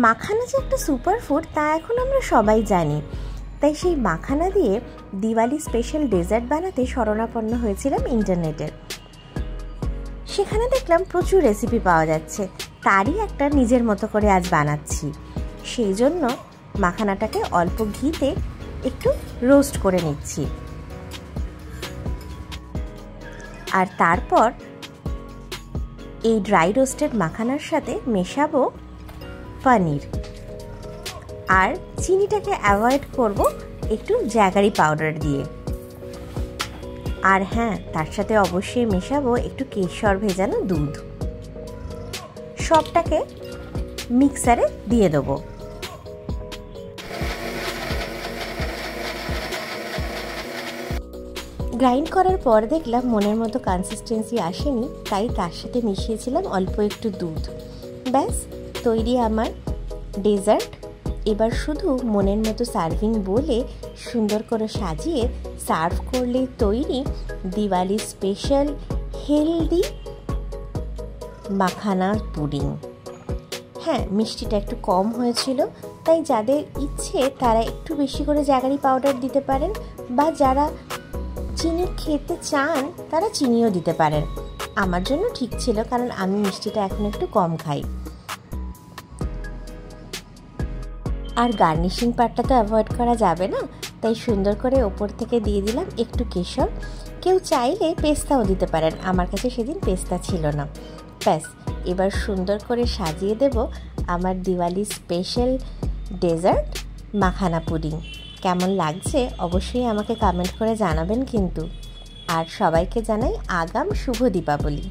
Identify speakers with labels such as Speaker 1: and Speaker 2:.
Speaker 1: মাখানা যে একটা সুপারফুড তা এখন আমরা সবাই জানি, তাই সেই মাখানা দিয়ে দিওয়ালি স্পেশাল ডেজার্ট বানাতে শরণাপন্ন হয়েছিলাম ইন্টারনেটের। সেখানে দেখলাম প্রচুর রেসিপি পাওয়া যাচ্ছে, তারই একটা নিজের মতো করে আজ বানাচ্ছি। সেই জন্য মাখানাটাকে অল্প ঘিতে একটু রোস্ট করে নিচ্ছি, আর তারপর এই ড্রাই রোস্টেড মাখানার সাথে মেশাবো পনির, আর চিনিটাকে অ্যাভয়েড করব একটু জ্যাগারি পাউডার দিয়ে। আর হ্যাঁ, তার সাথে অবশ্যই মেশাবো একটু কেশর ভেজানো দুধ। সবটাকে মিক্সারে দিয়ে দেবো। গ্রাইন্ড করার পর দেখলাম মনের মতো কনসিস্টেন্সি আসেনি, তাই তার সাথে মিশিয়েছিলাম অল্প একটু দুধ। ব্যাস তৈরি আমার ডেজার্ট। এবার শুধু মনের মতো সার্ভিং বলে সুন্দর করে সাজিয়ে সার্ভ করলেই তৈরি Diwali special healthy makhana pudding. হ্যাঁ, মিষ্টিটা একটু কম হয়েছিল, তাই যাদের ইচ্ছে তারা একটু বেশি করে জ্যাগারি পাউডার দিতে পারেন, বা যারা চিনি খেতে চান তারা চিনিও দিতে পারেন। আমার জন্য ঠিক ছিল, কারণ আমি মিষ্টিটা এখন একটু কম খাই। আর গার্নিশিং পার্টটা তো অ্যাভয়েড করা যাবে না, তাই সুন্দর করে ওপর থেকে দিয়ে দিলাম একটু কেশর। কেউ চাইলে পেস্তাও দিতে পারেন, আমার কাছে সেদিন পেস্তা ছিল না। ব্যাস এবার সুন্দর করে সাজিয়ে দেব আমার Diwali special dessert makhana pudding. কেমন লাগছে অবশ্যই আমাকে কমেন্ট করে জানাবেন কিন্তু। আর সবাইকে জানাই আগাম শুভ দীপাবলি।